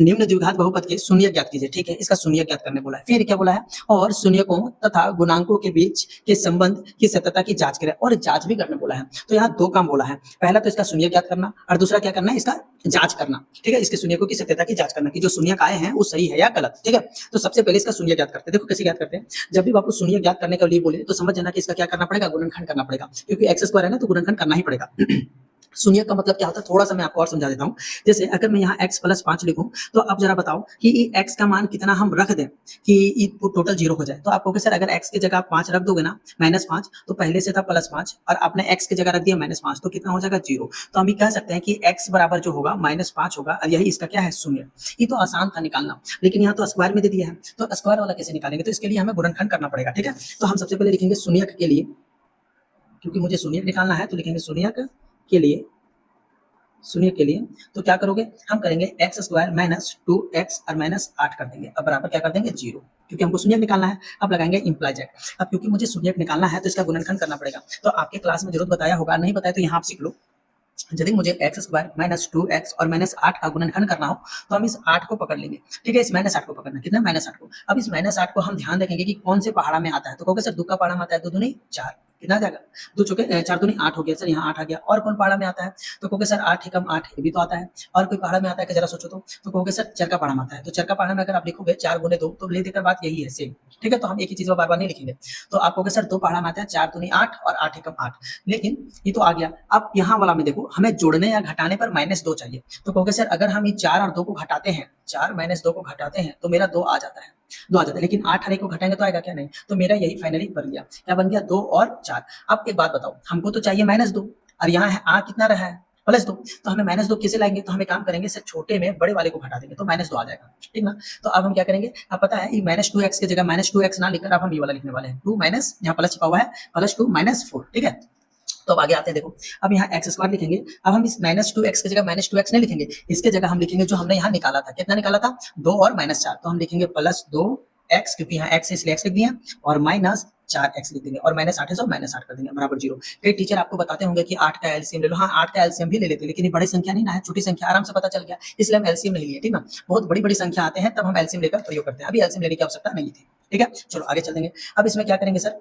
निम्न द्विघात बहुपद के शून्य ज्ञात कीजिए। ठीक है, इसका शून्य ज्ञात करने बोला है। फिर क्या बोला है, और शून्यकों तथा गुणांकों के बीच के संबंध की सत्यता की जांच करें, और जांच भी करने बोला है। तो यहाँ दो काम बोला है, पहला तो इसका शून्य ज्ञात करना और दूसरा क्या करना है, इसका जांच करना। ठीक है, इसके शून्यकों की सत्यता की जांच करना कि जो शून्य आए हैं वो सही है या गलत। ठीक है, तो सबसे पहले इसका शून्य ज्ञात करते हैं। देखो कैसे ज्ञात करते हैं, जब भी बापू शून्य ज्ञात करने के लिए बोले तो समझ जाना कि इसका क्या करना पड़ेगा, गुणनखंड करना पड़ेगा, क्योंकि एक्स स्क्वायर है ना, तो गुणनखंड करना ही पड़ेगा। शून्य का मतलब क्या होता है, थोड़ा सा मैं आपको और समझा देता हूँ। जैसे अगर मैं यहाँ x प्लस 5 लिखूं, तो अब जरा बताओ कि x का मान कितना हम रख दें कि टोटल 0 हो जाए। तो आप कहोगे सर अगर x की जगह आप 5 रख दोगे ना, -5, तो पहले से था +5 और आपने x की जगह रख दिया -5, तो कितना हो जाएगा 0। तो हम भी कह सकते हैं कि x बराबर जो होगा -5 होगा, और यही इसका क्या है, शून्य। ये तो आसान था निकालना, लेकिन यहाँ तो स्क्वायर में दे दिया है, तो स्क्वायर वाला कैसे निकालेंगे, तो इसके लिए हमें गुणनखंड करना पड़ेगा। ठीक है, तो हम सबसे पहले लिखेंगे शून्यक के लिए, क्योंकि मुझे शून्यक निकालना है, तो लिखेंगे शून्यक के लिए, शून्य के लिए। तो क्या करोगे, हम करेंगे x स्क्वायर -2x और -8 कर देंगे, अब बराबर क्या कर देंगे 0, क्योंकि हमको शून्यक निकालना है। अब लगाएंगे इम्प्लाई जेड। अब क्योंकि मुझे शून्यक निकालना है तो इसका गुणनखंड करना पड़ेगा। तो आपके क्लास में जरूर बताया होगा, नहीं बताया तो यहाँ आप सीख लो। यदि मुझे x स्क्वायर -2x और -8 का गुणनखंड करना हो, तो हम इस 8 को पकड़ लेंगे। ठीक है, इस -8 को पकड़ना, कितना, -8 को। अब इस -8 को हम ध्यान रखेंगे कि कौन से पहाड़ा में आता है। तो कहोगे सर 2 का पहाड़ा में आता है, 2 दूनी 4, कितना आ जाएगा, 2 चौके 4 दूनी 8 हो गया सर, यहाँ 8 आ गया। और कौन पहाड़ा में आता है, तो कहोगे सर 8 एकम 8, ये भी तो आता है। और कोई पहाड़ा में आता है कि जरा सोचो तो कहोगे सर चरका पहाड़ा में आता है। तो चरका पहाड़ा में अगर आप लिखोगे 4 गुने 2, तो ले देकर बात यही है, सेम। ठीक है, तो हम एक ही चीज बार बार नहीं लिखेंगे। तो आप कहोगे सर 2 पहाड़ा में आता है, 4 दूनी 8 और 8 एकम 8, लेकिन ये तो आ गया। अब यहाँ वाला में देखो, हमें जोड़ने या घटाने पर -2 चाहिए। तो कहोगे सर अगर हम ये 4 और 2 को घटाते हैं, 4 -2 को घटाते हैं, तो मेरा 2 आ जाता है, 2 आ जाता है। लेकिन 8 और 1 को घटाएंगे तो आएगा क्या, नहीं। तो मेरा यही फाइनली बन गया, क्या बन गया, 2 और 4। अब एक बात बताओ, हमको तो चाहिए -2 और यहाँ है आ कितना रहा है, +2। तो हमें -2 कैसे लाएंगे, तो हमें काम करेंगे सर, छोटे में बड़े वाले को घटा देंगे तो -2 आ जाएगा। ठीक ना। तो अब हम क्या करेंगे, आप पता है, -2x की जगह -2x ना लिखकर अब हम ये वाला लिखने वाले हैं, 2 माइनस, यहाँ प्लस छिपा हुआ है, +2 -4। ठीक है, तो अब आगे आते हैं। देखो अब यहाँ एक्स स्क्वायर लिखेंगे। अब हम इस -2x की जगह -2x नहीं लिखेंगे, इसके जगह हम लिखेंगे जो हमने यहाँ निकाला था, कितना निकाला था, 2 और -4। तो हम लिखेंगे +2x, क्योंकि यहाँ x है इसलिए x लिख दिया, और -4x लिख देंगे, और -8 है तो -8 कर देंगे, बराबर 0। कई टीचर आपको बताते होंगे कि 8 का एलसीएम ले लो। हाँ, 8 का एलसीएम भी ले लेते हैं, लेकिन ये बड़ी संख्या नहीं ना है, छोटी संख्या आराम से पता चल गया, इसलिए हम एलसीएम नहीं लिए। ठीक ना, बहुत बड़ी बड़ी संख्या आते हैं तब हम एलसीएम लेकर प्रयोग करते हैं, अभी एलसीएम लेने की आवश्यकता नहीं थी। ठीक है, चलो आगे चल देंगे। अब इसमें क्या करेंगे सर,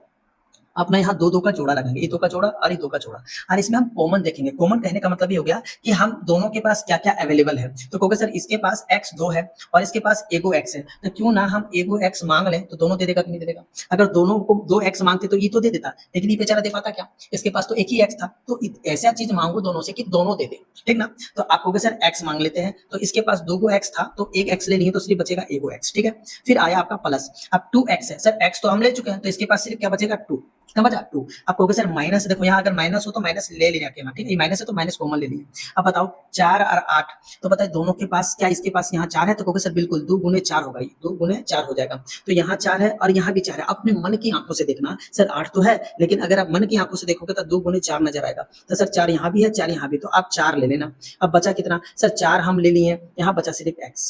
अपना यहाँ 2 का जोड़ा लगाएंगे, ये 2 का जोड़ा और ये 2 का जोड़ा, और इसमें हम कॉमन देखेंगे। कॉमन कहने का मतलब ये हो गया कि हम दोनों के पास क्या क्या अवेलेबल है। तो कहोगे सर इसके पास x 2 है और इसके पास एगो x है, तो क्यों ना हम एगो x मांग लें, तो दोनों दे देगा कि नहीं दे देगा। अगर दोनों को 2 x मांगते तो ये तो दे देता, लेकिन ये बेचारा दे पाता क्या, इसके पास तो एक ही x था। तो ऐसा चीज मांगो दोनों से कि दोनों दे दे। ठीक ना, तो आप कहोगे सर x मांग लेते हैं, तो इसके पास 2 x था, तो एक x ले लिए तो सिर्फ बचेगा एगो x। ठीक है, फिर आया आपका प्लस, अब 2x है सर, x तो हम ले चुके हैं, तो इसके पास सिर्फ क्या बचेगा, 2। कितना बचा, 2। आप कहोगे सर माइनस, देखो यहाँ अगर माइनस हो तो माइनस ले लेना अकेला। ठीक है, माइनस है तो माइनस कॉमन ले लिया। अब बताओ 4 और 8, तो बताए दोनों के पास क्या, इसके पास यहाँ 4 है, तो कहोगे सर बिल्कुल 2 गुने 4 होगा, 2 गुने 4 हो जाएगा। तो यहाँ 4 है और यहाँ भी 4 है। अपने मन की आंखों से देखना, सर 8 तो है, लेकिन अगर आप मन की आंखों से देखोगे तो 2 गुने 4 नजर आएगा। तो सर 4 यहाँ भी है, 4 यहाँ भी, तो आप 4 ले लेना। अब बचा कितना सर, 4 हम ले लिए, यहाँ बचा सिर्फ x।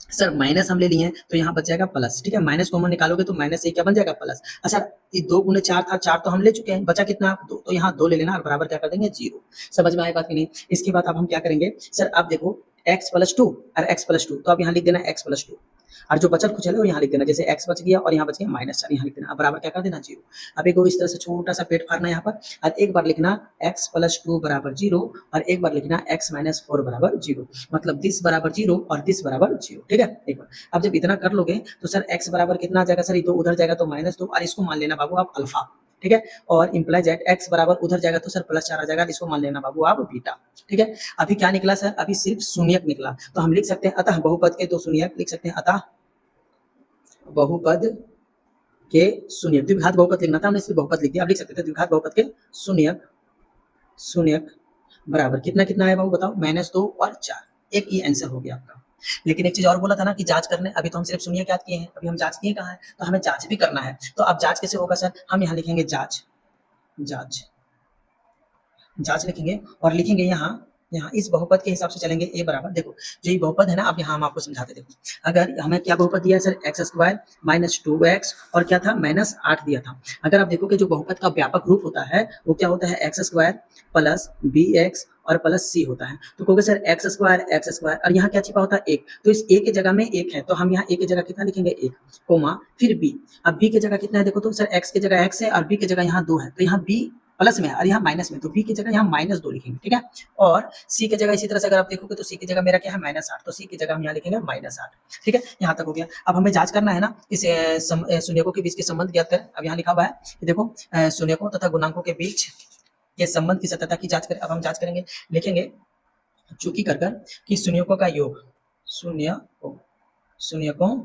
सर माइनस हम ले लिए, तो यहाँ बच जाएगा प्लस। ठीक है, माइनस कॉमन निकालोगे तो माइनस से क्या बन जाएगा, प्लस। अच्छा, ये 2 गुने 4 था, 4 तो हम ले चुके हैं, बचा कितना, 2, तो यहाँ 2 ले लेना और बराबर क्या कर देंगे, 0। समझ में आए बात की नहीं। इसके बाद अब हम क्या करेंगे सर, आप देखो x + 2 और x + 2, तो अब यहाँ लिख देना x + 2, और जो बचल कुचल है वो यहाँ लिख देना। जैसे x बच गया और यहाँ बच गया -4, यहाँ लिख देना, अब बराबर क्या कर देना, 0। अब एक इस तरह से छोटा सा पेट फाड़ना यहाँ पर, और एक बार लिखना x + 2 = 0, और एक बार लिखना x - 4 = 0, मतलब दिस बराबर 0 और दिस बराबर 0। ठीक है, एक बार अब जब इतना कर लोगे तो सर x बराबर कितना आ जाएगा सर, ये तो उधर जाएगा तो -2, और इसको मान लेना बाबू आप अल्फा। ठीक है, और इंप्लाई जेट x बराबर उधर जाएगा तो सर +4 आ जाएगा, इसको मान लेना बाबू आप बीटा। ठीक है, अभी क्या निकला सर, अभी सिर्फ शून्यक निकला, तो हम लिख सकते हैं अतः बहुपद के 2 शून्यक लिख सकते हैं, अतः बहुपद के शून्यक। द्विघात बहुपद लिखना था, हमने सिर्फ बहुपद लिख दिया। अब लिख सकते थे द्विघात बहुपद के शून्यक, शून्यक बराबर कितना कितना है बाबू बताओ, -2 और 4। एक ये आंसर हो गया आपका। लेकिन एक चीज और बोला था ना कि जांच करने, अभी तो हम सिर्फ शून्य याद किए हैं, अभी हम जांच किए कहाँ है, तो हमें जांच भी करना है। तो अब जांच कैसे होगा सर, हम यहाँ लिखेंगे जांच, जांच, जांच लिखेंगे और लिखेंगे यहाँ यहाँ इस बहुपद के हिसाब से चलेंगे a बराबर, देखो जो ये बहुपद है ना, अब यहाँ हम आपको समझाते, देखो अगर हमें क्या बहुपद दिया है sir, x square minus 2x और क्या था माइनस 8 दिया था। अगर आप देखोगे जो बहुपद का व्यापक रूप होता है वो क्या होता है, x square plus b x और प्लस सी होता है। तो कहोगे सर एक्स स्क्वायर और यहाँ क्या छिपा होता है, एक, तो इस ए की जगह में एक है, तो हम यहाँ ए की जगह कितना लिखेंगे, एक, कोमा फिर बी। अब बी की जगह कितना है, देखो तो सर एक्स की जगह एक्स है और बी की जगह यहाँ 2 है, तो यहाँ बी प्लस में है और यहाँ माइनस में, तो बी की जगह यहाँ -2 लिखेंगे, ठीक है। और सी की जगह इसी तरह से अगर आप देखोगे तो सी की जगह मेरा क्या है -8, तो सी की जगह हम यहाँ लिखेंगे -8, ठीक है। यहाँ तक हो गया। अब हमें जांच करना है ना इस शून्यकों के बीच के संबंध ज्ञात करें। अब यहाँ लिखा हुआ है कि देखो शून्यकों तथा गुणांकों के बीच के संबंध की सत्यता की जांच करें। अब हम जांच करेंगे, लिखेंगे चूंकि कर कि शून्यकों का योग, शून्यकों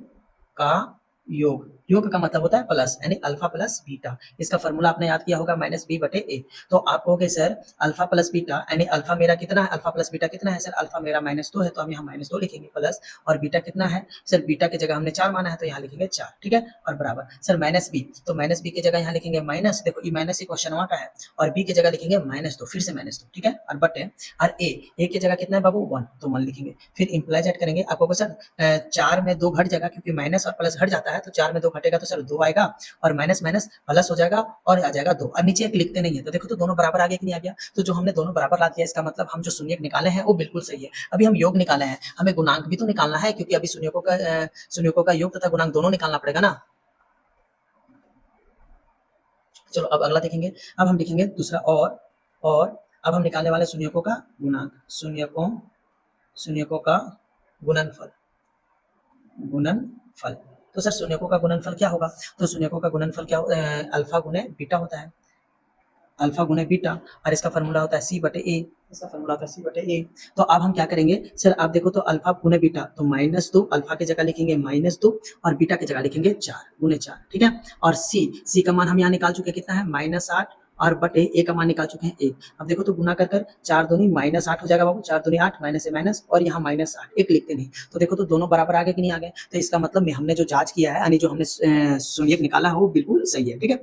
का योग का मतलब होता है प्लस, यानी अल्फा प्लस बीटा। इसका फॉर्मूला आपने याद किया होगा -b/a। तो आप कहोगे सर अल्फा प्लस बीटा, यानी अल्फा मेरा कितना है, अल्फा प्लस बीटा कितना है सर, अल्फा मेरा -2 है, तो हम यहाँ -2 लिखेंगे प्लस, और बीटा कितना है सर, बीटा की जगह हमने 4 माना है तो यहाँ लिखेंगे 4, ठीक है, और बराबर सर -b, तो -b की जगह यहाँ लिखेंगे माइनस, देखो ये माइनस ही क्वेश्चन का है, और b की जगह लिखेंगे -2, फिर से -2, ठीक है, और बटे, और a की जगह कितना है बाबू 1, तो 1 लिखेंगे। फिर इंप्लाइज ऐड करेंगे, आपको सर 4 में 2 घट जाएगा क्योंकि माइनस और प्लस घट जाता है, तो 4 में 2 घटेगा तो सर 2 आएगा, और माइनस माइनस प्लस हो जाएगा और आ जाएगा 2, और नीचे एक लिखते नहीं है, तो देखो तो दोनों बराबर आ गया कि नहीं आ गया। तो जो हमने दोनों बराबर ला दिया, इसका मतलब हम जो शून्यक निकाले हैं वो बिल्कुल सही है। अभी हम योग निकाले हैं, हमें गुणांक भी तो निकालना है, क्योंकि अभी शून्यकों का योग तथा गुणांक दोनों निकालना पड़ेगा ना। चलो अब अगला देखेंगे। अब हम लिखेंगे दूसरा, और अब हम निकालने वाले शून्यकों का गुणांक, शून्यकों का गुणनफल। तो सर शून्यकों का गुणनफल क्या होगा, तो शून्यकों का गुणनफल क्या अल्फा गुने बीटा होता है, अल्फा गुने बीटा, और इसका फॉर्मूला होता है c/a, इसका फॉर्मूला होता है c/a। तो अब हम क्या करेंगे सर, आप देखो तो अल्फा गुने बीटा, तो -2, अल्फा की जगह लिखेंगे -2 और बीटा की जगह लिखेंगे 4 गुने 4, ठीक है। और c का मान हम यहाँ निकाल चुके हैं, कितना है -8, और बटे ए का मान निकाल चुके हैं 1। अब देखो तो गुना कर 4 दूनी -8 हो जाएगा बाबू, 4 दूनी 8, माइनस से माइनस, और यहाँ -8, एक लिखते नहीं, तो देखो तो दोनों बराबर आ गए कि नहीं आ गए। तो इसका मतलब हमने जो जांच किया है, यानी जो हमने शून्यक निकाला है वो बिल्कुल सही है, ठीक है।